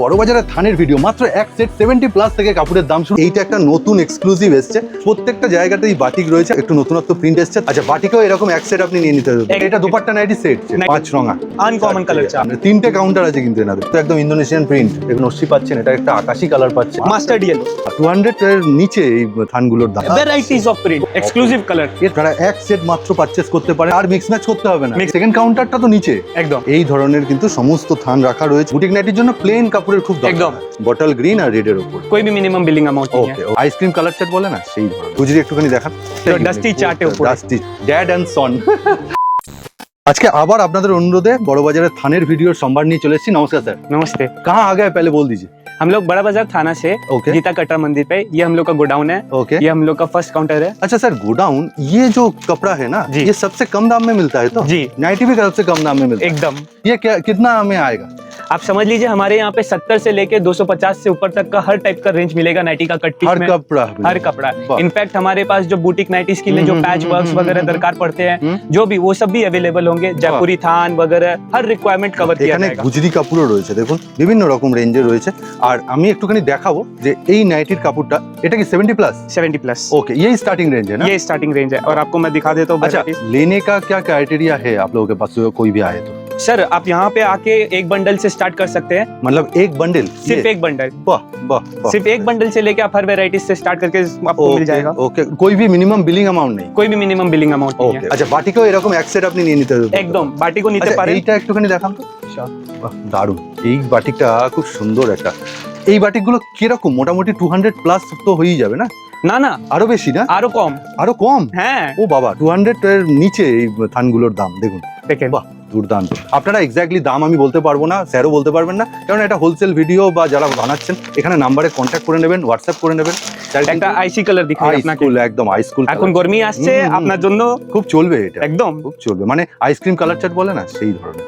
বড়বাজারের থানের video মাত্র এক set 70 plus থেকে কাপড়ের দাম শুরু। এইটা একটা নতুন এক্সক্লুসিভ এসছে, প্রত্যেকটা জায়গাতেই বাটিক রয়েছে, একটু নতুনত্ব প্রিন্ট এসছে। আচ্ছা, বাটিকেও এরকম এক সেট আপনি নিয়ে নিতে পারবেন। এটা দুপাট্টা নাইটি সেট 5 রঙা আনকমন কালার চা, তিনটে কাউন্টার আছে কিন্তু এনাদের। তো একদম ইন্দোনেশিয়ান প্রিন্ট, এগুলো নস্যি পাচ্ছেন, এটা একটা আকাশি কালার পাচ্ছেন, মাস্টার্ড ইয়েলো। 200 এর নিচে এই থানগুলোর দাম। Varieties of print, exclusive colour. এছাড়া এক সেট মাত্র পারচেস করতে পারে, আর মিক্স ম্যাচ করতে হবে না। সেকেন্ড কাউন্টারটা তো নিচে একদম এই ধরনের কিন্তু সমস্ত থান রাখা রয়েছে। বুটিক নাইটির জন্য প্লেন কাপড়ের খুব দরকার। একদম বটল গ্রিন আর রেড এর উপর कोई भी मिनिमम बिलिंग अमाउंट नहीं ওকে, আইসক্রিম কালার চার্ট বলে না সেই ধরনের। গুজরি একটুখানি দেখান, তো ডাস্টি চার্টের উপর। ডাস্টি ড্যাড এন্ড সন। আজকে আবার আপনাদের অনুরোধে বড়বাজারের থানের ভিডিওর সম্ভার নিয়ে চলে এসেছি। নমস্কার স্যার। है। नमस्ते। कहाँ आ गए पहले बोल दीजिए। हम लोग बड़ा बाजार थाना से ओके गीता कटरा मंदिर पे, ये हम लोग का गोडाउन है। ओके ये हम लोग का फर्स्ट काउंटर है। अच्छा सर, गोडाउन ये जो कपड़ा है ना, जी। ये सबसे कम दाम में मिलता है तो जी नाइटी भी सबसे कम दाम में मिलता है। एकदम, ये क्या कितना में आएगा? आप समझ लीजिए हमारे यहाँ पे 70 से लेके 250 से ऊपर तक का हर टाइप का रेंज मिलेगा नाइटी का कट पीस हर में। कपड़ा हर कपड़ा। वाह। इनफैक्ट हमारे पास जो बुटीक नाइटीज के लिए जो पैच वर्क्स वगैरह दरकार पड़ते हैं, जो भी वो सब भी अवेलेबल होंगे। जयपुरी थान वगैरह हर रिक्वायरमेंट कवर किया এখানে जाएगा। গুজরি কাপড়ও রয়েছে, দেখুন বিভিন্ন রকম রেঞ্জে রয়েছে। আর আমি একটুখানি দেখাবো যে এই নাইটির কাপড়টা, এটা কি 70 প্লাস? 70 प्लस ओके, यही स्टार्टिंग रेंज है ना? ये स्टार्टिंग रेंज है। और आपको मैं दिखा देता हूँ अच्छा, varieties। लेने का क्या क्राइटेरिया है आप लोगों के पास, कोई भी आए तो? सर आप यहाँ पे आके एक बंडल से स्टार्ट कर सकते हैं। मतलब एक बंडल? सिर्फ एक बंडल, वाह वाह वाह। सिर्फ एक बंडल से लेके आप हर वेराइटीज से स्टार्ट करके आपको मिल जाएगा। ओके, कोई भी मिनिमम बिलिंग अमाउंट नहीं? कोई भी मिनिमम बिलिंग अमाउंट नहीं ওকে, है। আচ্ছা বাটিকেও এরকম এক সেট আপনি নিয়ে নিতে পারবেন एकदम बाटी को नीचे আচ্ছা, पारे। এইটা একটুখানি দেখান তো। বাহ, দারুণ। এই বাটিকটা খুব সুন্দর একটা। এই বাটিকগুলো কিরকম? মোটামুটি 200 প্লাস তো হয়েই যাবে না? ना ना আরো বেশি না? आरो कम আরো কম? है। ও বাবা, 200 এর নিচে এই থানগুলোর দাম দেখুন। देखें বাহ, দুর্দান্ত। আপনারা এক্স্যাক্টলি দাম আমি বলতে পারবো না, স্যারও বলতে পারবেন না, কারণ এটা হোলসেল ভিডিও। বা যারা বানাচ্ছেন এখানে নাম্বারে কন্ট্যাক্ট করে নেবেন, হোয়াটসঅ্যাপ করে নেবেন। একটা আইসি কালার দেখাই আপনাকে। একদম আইস স্কুল। এখন গরমি আসছে, আপনার জন্য খুব চলবে এটা, একদম খুব চলবে। মানে আইসক্রিম কালার চার্ট বলে না সেই ধরনের।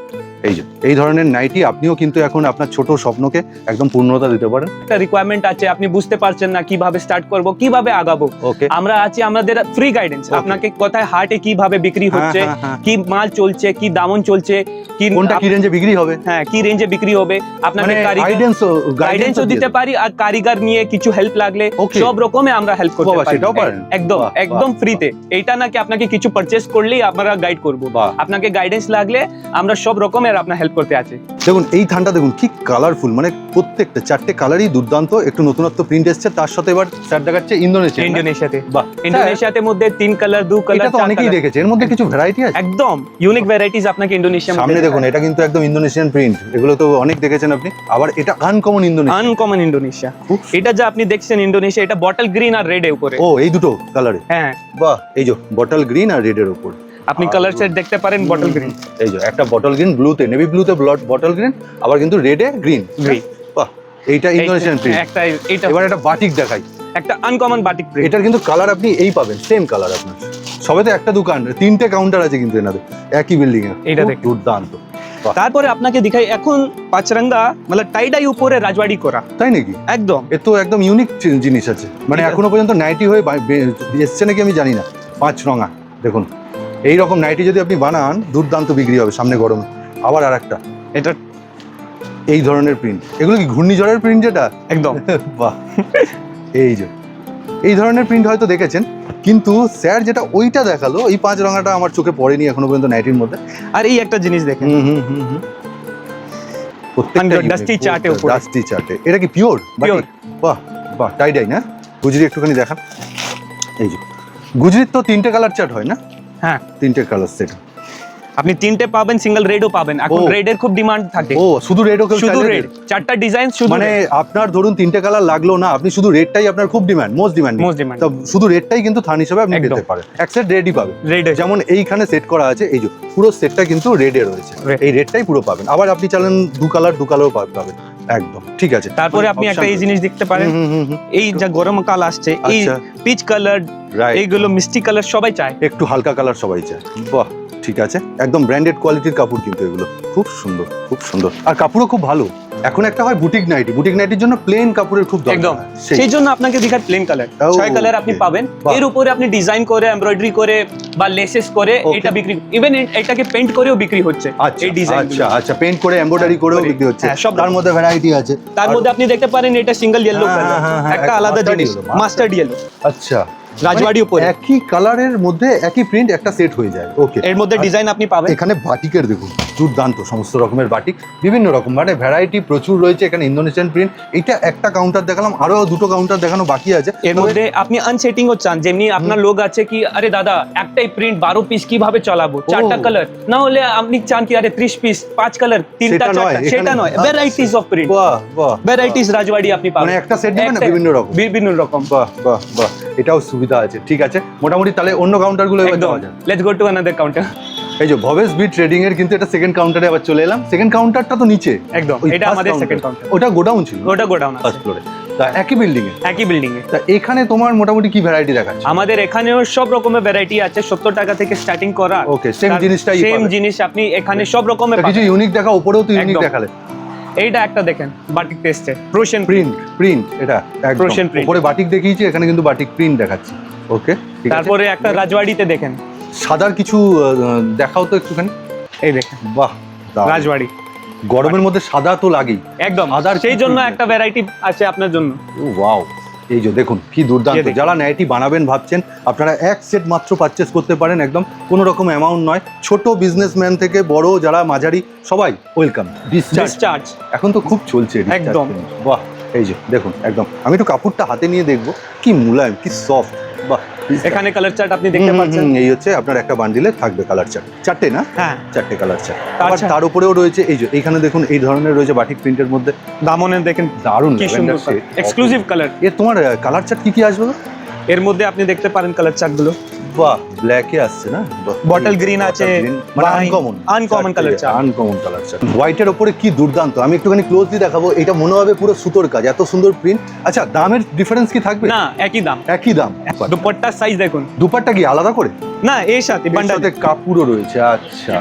এই ধরনের নাইটি আপনিও কিন্তু এখন আপনার ছোট স্বপ্নকে একদম পূর্ণতা দিতে পারেন। একটা রিকোয়ারমেন্ট আছে, আপনি বুঝতে পারছেন না কিভাবে স্টার্ট করব, কিভাবে আগাবো। ওকে, আমরা আছি, আমাদের ফ্রি গাইডেন্স। Okay. আপনাকে কোথায় হাটে কিভাবে বিক্রি হচ্ছে, হ্যাঁ, হ্যাঁ। কি মাল চলছে, কি দামন চলছে, কি কোনটা কি রেঞ্জে বিক্রি হবে, হ্যাঁ কি রেঞ্জে বিক্রি হবে, আপনাকে গাইডেন্সও দিতে পারি। আর কারিগর নিয়ে কিছু হেল্প লাগলে Okay. সব রকমে আমরা হেল্প করতে বাবা, পারি। সেটাও পারেন? একদম বাহ, একদম বাহ, ফ্রিতে। এইটা না কি আপনাকে কিছু পারচেজ করলেই আমরা গাইড করব। বাহ। আপনাকে গাইডেন্স লাগলে আমরা সব রকমের আপনার হেল্প করতে আছি। দেখুন এই থানটা দেখুন কি কালারফুল, মানে প্রত্যেকটা 4টে কালারই দুর্দান্ত। একটু নতুনত্ব প্রিন্ট এসছে, তার সাথে এবার স্যার দেখাচ্ছে ইন্দোনেশিয়া। ইন্দোনেশিয়াতে বাহ, ইন্দোনেশিয়াতে মধ্যে 3 কালার 2 কালার এটা তো 4 অনেকেই কালার, দেখেছে। এর মধ্যে কিছু ভ্যারাইটি আছে একদম ইউনিক ভ্যারাইটিস আপনাকে ইন্দোনেশিয়া সামনে দেখুন। এটা কিন্তু একদম ইন্দোনেশিয়ান প্রিন্ট, এগুলো তো অনেক দেখেছেন আপনি। আবার এটা আনকমন ইন্দোনেশিয়া, আনকমন ইন্দোনেশিয়া। খুব এটা যা আপনি দেখছেন ইন্দোনেশিয়া, এটা বটল গ্রিন আর রেড এর উপরে। ও এই দুটো কালারে, হ্যাঁ বাহ। এই যে বটল গ্রিন আর রেড এর উপর আপনি কালার সেট দেখতে পারেন। বটল গ্রিন, এই যে একটা বটল গ্রিন ব্লুতে, নেভি ব্লুতে বটল গ্রিন, আবার কিন্তু রেডে গ্রিন। গ্রিন বাহ, এইটা ইন্দোনেশিয়ান প্রিন্ট। একটা এটা এবার একটা বাটিক দেখাই। একটা আনকমন বাটিক প্রিন্ট। এটার কিন্তু কালার আপনি এই পাবেন, সেম কালার আপনার। সবেতে একটা দোকান, 3টে কাউন্টার আছে কিন্তু এনাদের একই বিল্ডিং এ। এইটা খুব দেখুন। দুর্দান্ত। তারপরে আপনাকে দেখাই এখন পাঁচরঙ্গা মানে টাইডাই উপরে রাজবাড়ি করা। তাই নাকি? একদম এ তো একদম ইউনিক জিনিস আছে। মানে এখনো পর্যন্ত নাইটি হয়ে এসছে নাকি আমি জানি না। 5 রঙা দেখুন, এই রকম নাইটি যদি আপনি বানান দুর্দান্ত বিক্রি হবে সামনে গরমে। আবার আর একটা এটা এই ধরনের প্রিন্ট, এগুলো কি ঘূর্ণিঝড়ের প্রিন্ট যেটা? একদম বাহ, এই যে এই ধরনের প্রিন্ট হয়তো দেখেছেন, কিন্তু স্যার যেটা ওইটা দেখালো, এই 5 রঙাটা আমার চোখে পড়েনি এখনো পর্যন্ত নাইটির মধ্যে। আর এই একটা জিনিস দেখেন, প্রত্যেকটা ডাস্টি চার্টে উপরে। ডাস্টি চার্টে। এটা কি পিওর? Pure। বাহ বাহ, টাইডাই না? গুজরি একটুখানি দেখান। এই যে গুজরির তো 3টে কালার চার্ট হয় না? হ্যাঁ 3টে কালার সেট। আপনি 3টে পাবেন, সিঙ্গেল রেডও পাবেন। এখন ও। রেডের খুব ডিমান্ড থাকে। ও শুধু রেডও কেউ শুধু চাইলে রেড, red? 4টা ডিজাইন শুধু মানে আপনার ধরুন 3টে কালার লাগলো না, আপনি শুধু রেডটাই আপনার খুব demand, most demand. Most demand তো শুধু রেডটাই কিন্তু থান হিসেবে আপনি একদম। পেতে পারেন। এক সেট রেডই পাবেন। রেড। যেমন এইখানে সেট করা আছে, এই যে পুরো সেটটা কিন্তু রেডে রয়েছে। Red। এই রেডটাই পুরো পাবেন। আবার আপনি চাইলেন দু কালারও পাবেন। একদম ঠিক আছে। তারপরে আপনি একটা এই জিনিস দেখতে পারেন, এই যা গরমকাল আসছে, এই আচ্ছা। পিচ কালার, রাইট, এইগুলো মিষ্টি কালার সবাই চায়। একটু হালকা কালার সবাই চায়। বাহ, ঠিক আছে। একদম ব্র্যান্ডেড কোয়ালিটির কাপড় কিন্তু এগুলো। খুব সুন্দর, খুব সুন্দর। আর কাপড়ও খুব ভালো। এখন একটা হয় বুটিক নাইটি, বুটিক নাইটির জন্য প্লেন কাপড়ের খুব দরকার একদম হয়। সেই জন্য আপনাকে দেখার প্লেন কালার, Oh, 6 কালার আপনি okay. পাবেন। বাহ। এর উপরে আপনি ডিজাইন করে এমব্রয়ডারি করে বা লেসেস করে Okay. এটা বিক্রি, ইভেন এটাকে পেইন্ট করেও বিক্রি হচ্ছে আচ্ছা এই ডিজাইন। আচ্ছা আচ্ছা, পেইন্ট করে এমব্রয়ডারি করেও করে। বিক্রি হচ্ছে, হ্যাঁ, সব তার মধ্যে ভ্যারাইটি আছে। তার আর- মধ্যে আপনি দেখতে পারেন এটা সিঙ্গেল ইয়েলো হ্যাঁ, কালার, হ্যাঁ, হ্যাঁ, একটা এক আলাদা mustard জিনিস, yellow, মাস্টার্ড ইয়েলো, আচ্ছা, রাজবাড়ি মানে উপরে। একই কালারের মধ্যে একই প্রিন্ট একটা সেট হয়ে যায়। ওকে, এর মধ্যে ডিজাইন আপনি পাবেন। এখানে বাটিকের দেখুন দুর্দান্ত সমস্ত রকমের বাটিক, বিভিন্ন রকম মানে ভ্যারাইটি প্রচুর রয়েছে এখানে। ইন্দোনেশিয়ান প্রিন্ট, এটা একটা কাউন্টার দেখালাম, আরো দুটো কাউন্টার দেখানো বাকি আছে। এর মধ্যে আপনি আনসেটিংও চান, যেমনি আপনার লোক আছে কি আরে দাদা একটাই প্রিন্ট 12 পিস কিভাবে চালাবো, 4টা কালার, না হলে আপনি চান কি আরে 30 পিস 5 কালার 3টা সেটা নয়, 4টা, সেটা এখানে- নয়, ভ্যারাইটিস অফ প্রিন্ট, বাহ বাহ, ভ্যারাইটিস রাজবাড়ি আপনি পাবেন। মানে একটা set নেবেন না, বিভিন্ন রকম? বিভিন্ন রকম। বাহ বাহ বাহ, এটাও সুবিধা আছে। ঠিক আছে, মোটামুটি তাহলে অন্য কাউন্টারগুলো এবার একদম, যাওয়া যাক। Let's go to another counter. এই যে ভবেশ বি ট্রেডিং এর কিন্তু এটা সেকেন্ড কাউন্টারে আবার চলে এলাম। সেকেন্ড কাউন্টারটা তো নিচে, একদম, ওই এটা first আমাদের counter। সেকেন্ড কাউন্টার, ওটা গোডাউন ছিল, ওটা গোডাউন আছে ফার্স্ট ফ্লোরে। তা একই বিল্ডিং এ, একই বিল্ডিং এ। তা এখানে তোমার মোটামুটি কি ভ্যারাইটি দেখাচ্ছে? আমাদের এখানেও সব রকমের ভ্যারাইটি আছে, 70 টাকা থেকে স্টার্টিং করা। ওকে, সেম জিনিসটাই সেম পাবে। জিনিস আপনি এখানে সব রকমের তা কিছু পাবেন। ইউনিক দেখা, উপরেও তো ইউনিক একদম। দেখালে। এইটা একটা দেখেন বাটিক টেস্টে প্রোশন প্রিন্ট প্রিন্ট এটা একদম Prussian print। উপরে বাটিক দেখিয়েছি, এখানে কিন্তু বাটিক প্রিন্ট দেখাচ্ছি। ওকে, ঠিক আছে। তারপরে একটা রাজবাড়িতে দেখেন, সাদার কিছু দেখাও তো একটুখানি। এই দেখেন বাহ, দারুণ। রাজবাড়ি গরমের মধ্যে সাদা তো লাগেই। একদম, সাদার সেই কি জন্য print একটা ভ্যারাইটি আছে আপনার জন্য। ও ওয়াও, এই যে দেখুন কি দুর্দান্ত। দেখুন। যারা নাইটি বানাবেন ভাবছেন, আপনারা এক সেট মাত্র পারচেস করতে পারেন, একদম কোনো রকম অ্যামাউন্ট নয়। ছোট বিজনেসম্যান থেকে বড় যারা মাঝারি সবাই ওয়েলকাম। ডিসচার্জ এখন তো খুব চলছে discharge একদম। print। বাহ, এই যে দেখুন একদম, আমি একটু কাপড়টা হাতে নিয়ে দেখবো, কি মুলায়ম, কি সফট। বাহ, এখানে কালার চার্ট আপনি দেখতে পাচ্ছেন। এই হচ্ছে আপনার একটা বান্ডিলে থাকবে কালার চার্ট, চারটে না? হ্যাঁ, চারটে কালার চার্ট। আবার আচ্ছা। তার উপরেও রয়েছে এই যে এইখানে দেখুন এই ধরনের রয়েছে বাটিক প্রিন্টের মধ্যে, দামনে দেখেন দারুণ কি সুন্দর এক্সক্লুসিভ কালার। এর তোমার কালার চার্ট কি কি আসবে গো? এর মধ্যে আপনি দেখতে পারেন কালার চার্ট গুলো। বাহ, ব্ল্যাকে আসছে না? Bottle green আছে, মানে wine, uncommon uncommon colour chart। Uncommon colour chart. হোয়াইটের উপরে কি দুর্দান্ত, আমি একটুখানি ক্লোজলি দেখাবো। এটা মনে হবে পুরো সুতোর কাজ, এত সুন্দর প্রিন্ট। আচ্ছা, দামের ডিফারেন্স কি থাকবে? না, একই দাম। একই দাম। দুপাট্টার সাইজ দেখুন। দুপাট্টা কি আলাদা করে? না, এর সাথে এর বান্ডাল। সাথে কাপড়ও রয়েছে। আচ্ছা,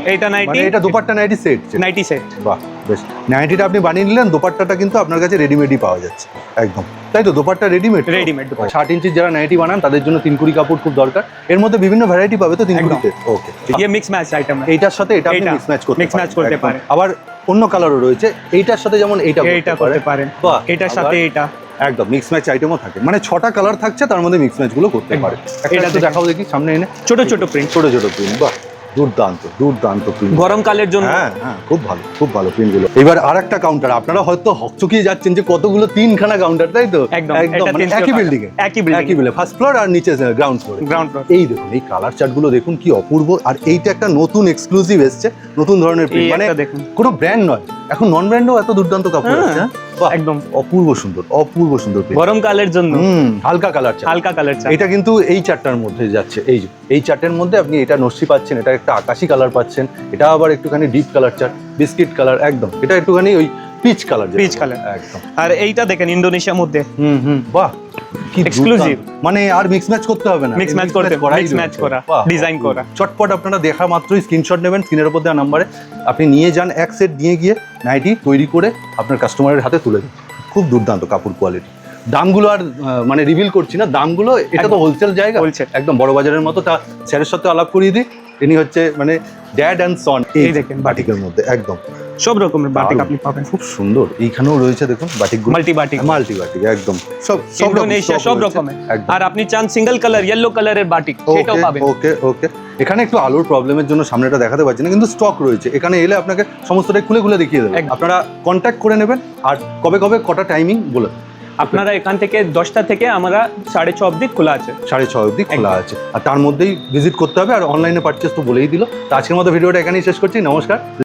এইটা মানে 90, এটা দুপাট্টা নাইটি সেট। 90 সেট। বাহ, বেশ। নাইটিটা আপনি বানিয়ে নিলেন, দোপাট্টাটা কিন্তু আপনার কাছে রেডিমেডই পাওয়া যাচ্ছে একদম, তাই তো? দোপাট্টা রেডিমেড? Readymade দোপাট্টা। 60 ইঞ্চির যারা নাইটি বানান তাদের জন্য 3 কুড়ি কাপড় খুব দরকার। এর মধ্যে বিভিন্ন ভ্যারাইটি পাবে তো 3 একদম। কুড়িতে? ওকে, ये मिक्स मैच आइटम है। এইটার সাথে এটা আপনি এইটা মিক্স ম্যাচ করতে mix match করতে একদম। পারেন। আবার অন্য কালারও রয়েছে, এইটার সাথে যেমন এইটা এইটা করতে পারেন, বাহ, এটার আবার সাথে এটা। একদম মিক্স ম্যাচ আইটেমও থাকে, মানে 6টা কালার থাকছে, তার মধ্যে মিক্স ম্যাচ গুলো করতে একদম। পারে। এটা এটা তো দেখেন। দেখাও দেখি সামনে এনে। ছোট ছোট প্রিন্ট, ছোট ছোট প্রিন্ট, বাহ, দুর্দান্ত দুর্দান্ত প্রিন্ট। গরমকালের জন্য। হ্যাঁ হ্যাঁ, খুব ভালো খুব ভালো প্রিন্টগুলো। এবার আরেকটা কাউন্টার, আপনারা হয়তো হকচকিয়ে যাচ্ছেন যে কতগুলো 3খানা কাউন্টার, তাই তো? একদম, একদম এটা মানে 300 একই টাকা। বিল্ডিং এ, একই building এ। একই বিল্ডিং, ফার্স্ট ফ্লোর আর নিচে গ্রাউন্ড ফ্লোর। Ground floor. এই দেখুন এই কালার চার্টগুলো দেখুন কি অপূর্ব। আর এইটা একটা নতুন এক্সক্লুসিভ এসছে, নতুন ধরনের এই প্রিন্ট, মানে একটা দেখুন। কোনো ব্র্যান্ড নয়, এখন নন ব্র্যান্ডও এত দুর্দান্ত কাপড় হ্যাঁ, আছে। হ্যাঁ? বাহ, একদম অপূর্ব সুন্দর, অপূর্ব সুন্দর প্রিন্ট। গরমকালের জন্য হালকা কালার চার্ট। হালকা কালার চার্ট। এটা কিন্তু এই চারটার মধ্যে যাচ্ছে, এই যে এই চারটের মধ্যে আপনি এটা নস্যি পাচ্ছেন, এটা একটা আকাশি কালার পাচ্ছেন, এটা আবার একটুখানি deep colour chart, biscuit colour, একদম এটা একটুখানি ওই পিচ কালার। Peach color। একদম। আর এইটা দেখেন ইন্দোনেশিয়ার মধ্যে বাহ, কি Exclusive। দুর্দান্ত। মানে আর মিক্স ম্যাচ করতে হবে না, Mix match করতে- করাই mix match রয়েছে। করা, বাহ, design করা। চটপট আপনারা দেখা মাত্রই স্ক্রিনশট নেবেন, স্ক্রিনের উপর দেওয়া নাম্বারে আপনি নিয়ে যান, এক সেট নিয়ে গিয়ে নাইটি তৈরি করে আপনার কাস্টমারের হাতে তুলে দিন। খুব দুর্দান্ত কাপড় কোয়ালিটি। দামগুলো আর মানে রিভিল করছি না, দামগুলো এটা তো একদম। হোলসেল জায়গা, Wholesale। একদম বড় বাজারের মতো। তা স্যারের সাথে আলাপ করিয়ে দিই, ইনি হচ্ছে মানে ড্যাড অ্যান্ড সন। এই দেখেন বাটিকের মধ্যে একদম সব রকমের বাটিক দারুণ। আপনি পাবেন। খুব সুন্দর। এইখানেও রয়েছে দেখুন বাটিকগুলো, মাল্টি বাটিক, মাল্টি বাটিক, একদম সব সব রকম ইন্দোনেশিয়া সব রয়েছে। রকমের। একদম। আর আপনি চান সিঙ্গেল কালার ইয়েলো কালারের বাটিক, সেটাও পাবেন। ওকে ওকে, এখানে একটু আলোর প্রবলেমের জন্য সামনেটা দেখাতে পারছি না, কিন্তু স্টক রয়েছে। এখানে এলে আপনাকে সমস্তটাই খুলে খুলে দেখিয়ে দেবে। একদম। আপনারা কন্ট্যাক্ট করে নেবেন। আর কবে কবে কটা টাইমিং বলে দেন। আপনারা এখান থেকে 10টা থেকে আমরা 6:30 অবধি খোলা আছে। 6:30 অবধি খোলা আছে, আর তার মধ্যেই ভিজিট করতে হবে। আর অনলাইনে পারচেস তো বলেই দিল। তো আজকের মতো ভিডিওটা এখানেই শেষ করছি। নমস্কার।